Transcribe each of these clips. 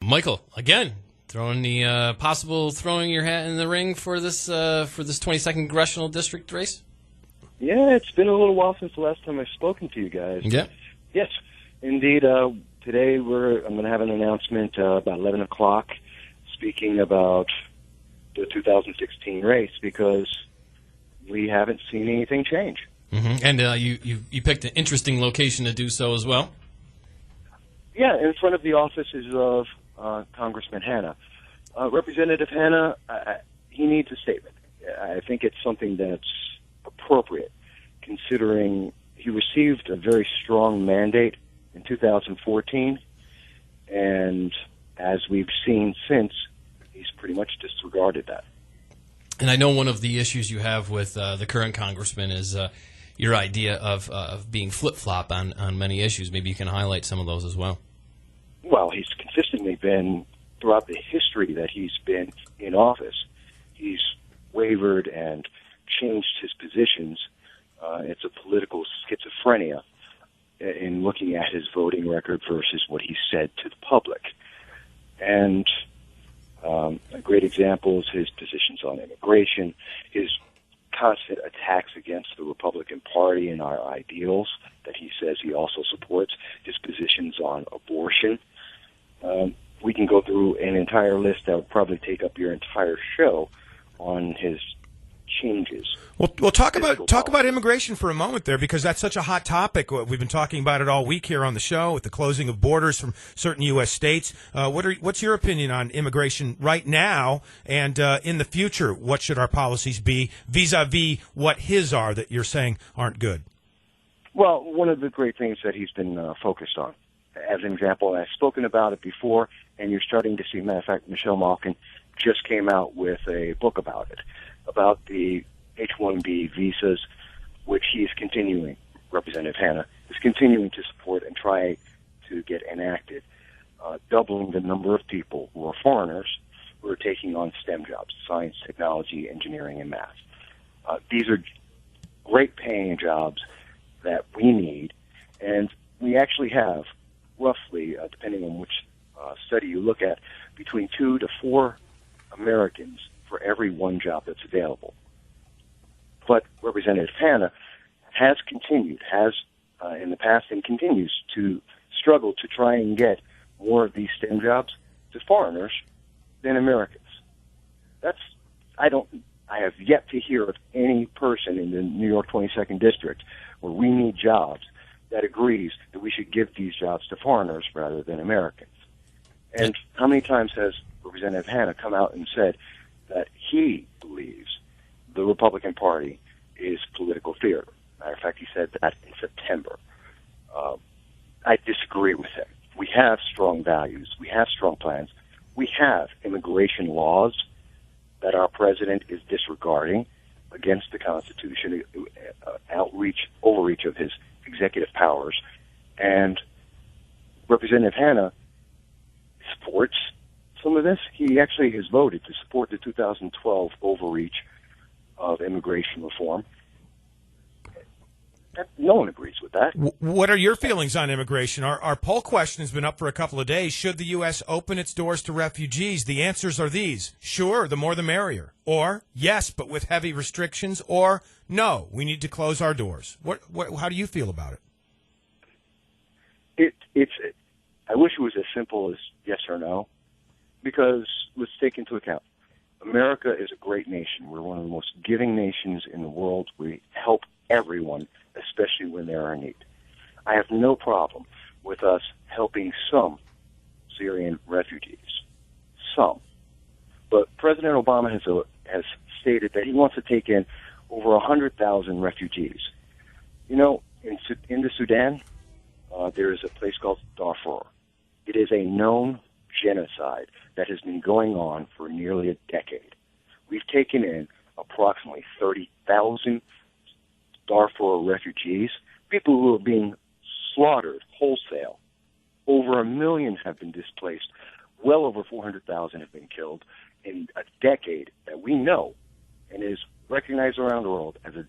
Michael, again, throwing your hat in the ring for this 22nd Congressional District race? Yeah, it's been a little while since the last time I've spoken to you guys. Yeah. Yes, indeed. Today I'm going to have an announcement about 11 o'clock speaking about the 2016 race because we haven't seen anything change. Mm-hmm. And you picked an interesting location to do so as well? Yeah, in front of the offices of Congressman Hanna. Representative Hanna, he needs a statement. I think it's something that's appropriate, considering he received a very strong mandate in 2014, and as we've seen since, he's pretty much disregarded that. And I know one of the issues you have with the current congressman is your idea of being flip-flop on many issues. Maybe you can highlight some of those as well. Well, he's consistently been, throughout the history that he's been in office, he's wavered and changed his positions. It's a political schizophrenia in looking at his voting record versus what he said to the public. And a great example is his positions on immigration, his constant attacks against the Republican Party and our ideals that he says he also supports, his positions on abortion. We can go through an entire list that would probably take up your entire show on his changes. Well, talk about immigration for a moment there, because that's such a hot topic. We've been talking about it all week here on the show with the closing of borders from certain U.S. states. What's your opinion on immigration right now and in the future? What should our policies be vis-a-vis what his are that you're saying aren't good? Well, one of the great things that he's been focused on, as an example, and I've spoken about it before, and you're starting to see, matter of fact, Michelle Malkin just came out with a book about it, about the H-1B visas, which he is continuing, Representative Hanna, is continuing to support and try to get enacted, doubling the number of people who are foreigners who are taking on STEM jobs, science, technology, engineering, and math. These are great paying jobs that we need, and we actually have roughly, depending on which study you look at, between 2 to 4 Americans for every one job that's available. But Representative Hanna has continued, in the past and continues to struggle to try and get more of these STEM jobs to foreigners than Americans. I have yet to hear of any person in the New York 22nd District where we need jobs that agrees that we should give these jobs to foreigners rather than Americans. And how many times has Representative Hanna come out and said that he believes the Republican Party is political theater? Matter of fact, he said that in September. I disagree with him. We have strong values. We have strong plans. We have immigration laws that our president is disregarding against the Constitution, overreach of his executive powers. And Representative Hanna supports some of this. He actually has voted to support the 2012 overreach of immigration reform. No one agrees with that. What are your feelings on immigration? Our poll question has been up for a couple of days. Should the U.S. open its doors to refugees? The answers are these. Sure, the more the merrier. Or, yes, but with heavy restrictions. Or, no, we need to close our doors. How do you feel about it? I wish it was as simple as yes or no, because let's take into account, America is a great nation. We're one of the most giving nations in the world. We help everyone, especially when they're in need. I have no problem with us helping some Syrian refugees, some. But President Obama has stated that he wants to take in over 100,000 refugees. You know, in the Sudan, there is a place called Darfur. It is a known genocide that has been going on for nearly a decade. We've taken in approximately 30,000 Darfur refugees, people who are being slaughtered wholesale. Over 1 million have been displaced. Well over 400,000 have been killed in a decade that we know and is recognized around the world as a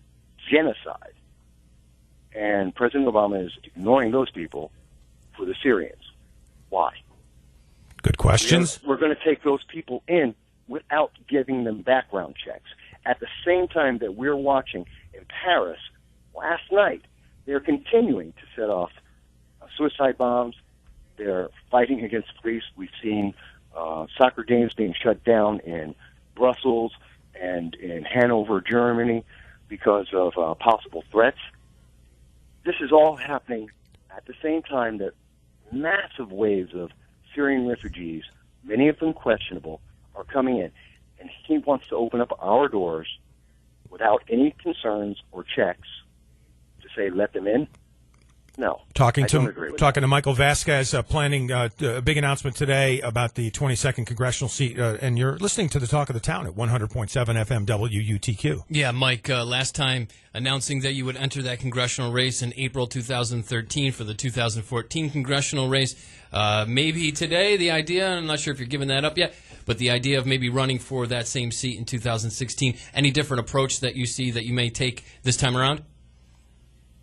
genocide. And President Obama is ignoring those people for the Syrians. Why? Good questions. We're going to take those people in without giving them background checks. At the same time that we're watching in Paris last night, they're continuing to set off suicide bombs. They're fighting against police. We've seen soccer games being shut down in Brussels and in Hanover, Germany, because of possible threats. This is all happening at the same time that massive waves of Syrian refugees, many of them questionable, are coming in. And he wants to open up our doors without any concerns or checks to say, let them in. No, Talking I don't agree with to Michael Vasquez, planning a big announcement today about the 22nd congressional seat, and you're listening to the Talk of the Town at 100.7 FM WUTQ. Yeah, Mike, last time announcing that you would enter that congressional race in April 2013 for the 2014 congressional race. Maybe today the idea, I'm not sure if you're giving that up yet, but the idea of maybe running for that same seat in 2016, any different approach that you see that you may take this time around?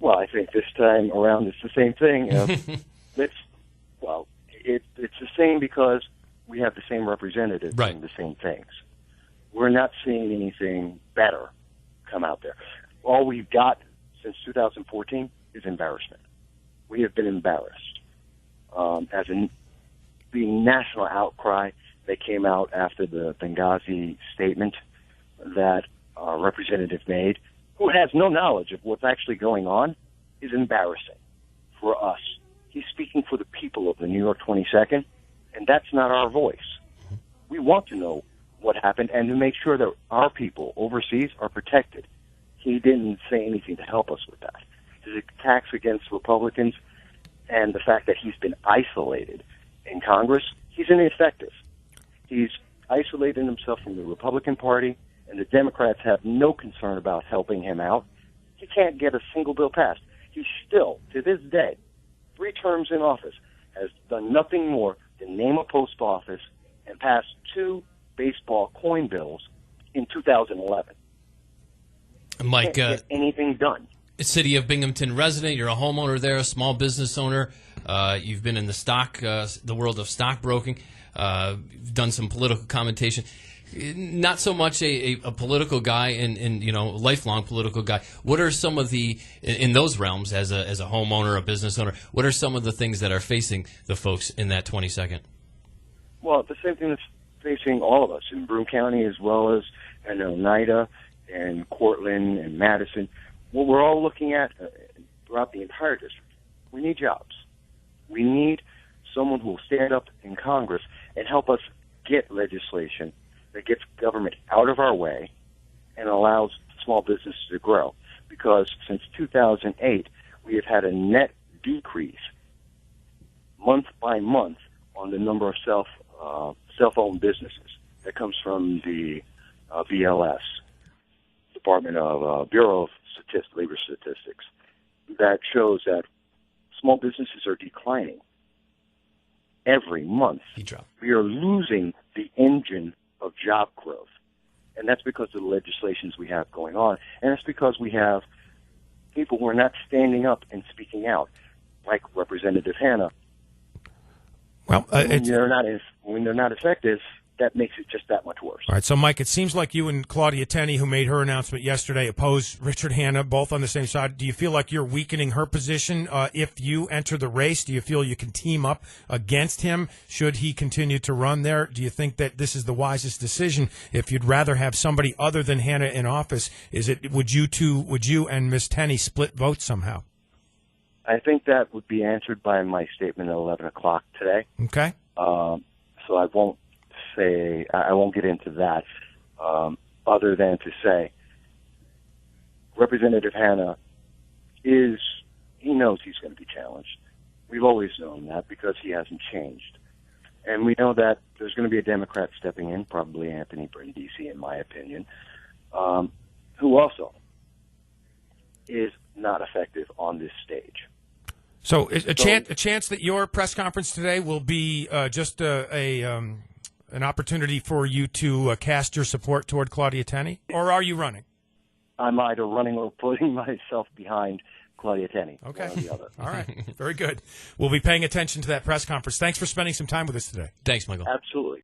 Well, I think this time around it's the same thing. It's the same because we have the same representatives right. doing the same things. We're not seeing anything better come out there. All we've got since 2014 is embarrassment. We have been embarrassed. The national outcry that came out after the Benghazi statement that our representative made, who has no knowledge of what's actually going on, is embarrassing for us. He's speaking for the people of the New York 22nd, and that's not our voice. We want to know what happened and to make sure that our people overseas are protected. He didn't say anything to help us with that. His attacks against Republicans and the fact that he's been isolated in Congress, he's ineffective. He's isolated himself from the Republican Party, and the Democrats have no concern about helping him out. He can't get a single bill passed. He still, to this day, 3 terms in office, has done nothing more than name a post office and pass 2 baseball coin bills in 2011. Mike, can't get anything done. City of Binghamton resident, you're a homeowner there, a small business owner. You've been in the world of stockbroking. You've done some political commentation. Not so much a political guy and lifelong political guy. What are some of in those realms as a homeowner, a business owner, what are some of the things that are facing the folks in that 22nd? Well, the same thing that's facing all of us in Broome County as well as in Oneida and Cortland and Madison. What we're all looking at throughout the entire district, we need jobs. We need someone who will stand up in Congress and help us get legislation that gets government out of our way and allows small businesses to grow. Because since 2008, we have had a net decrease month by month on the number of self-owned businesses. That comes from the BLS, Department of Bureau of Labor Statistics. That shows that small businesses are declining every month. We are losing the engine of job growth. And that's because of the legislations we have going on. And it's because we have people who are not standing up and speaking out, like Representative Hanna. Well, when they're not effective, that makes it just that much worse. All right, so Mike, it seems like you and Claudia Tenney, who made her announcement yesterday, oppose Richard Hanna, both on the same side. Do you feel like you're weakening her position if you enter the race? Do you feel you can team up against him should he continue to run there? Do you think that this is the wisest decision if you'd rather have somebody other than Hanna in office? Would you and Ms. Tenney split votes somehow? I think that would be answered by my statement at 11 o'clock today. Okay. So I won't get into that, other than to say Representative Hanna he knows he's going to be challenged. We've always known that because he hasn't changed. And we know that there's going to be a Democrat stepping in, probably Anthony Brindisi, in my opinion, who also is not effective on this stage. So a chance that your press conference today will be just an opportunity for you to cast your support toward Claudia Tenney, or are you running? I'm either running or putting myself behind Claudia Tenney. Okay. One or the other. All right. Very good. We'll be paying attention to that press conference. Thanks for spending some time with us today. Thanks, Michael. Absolutely.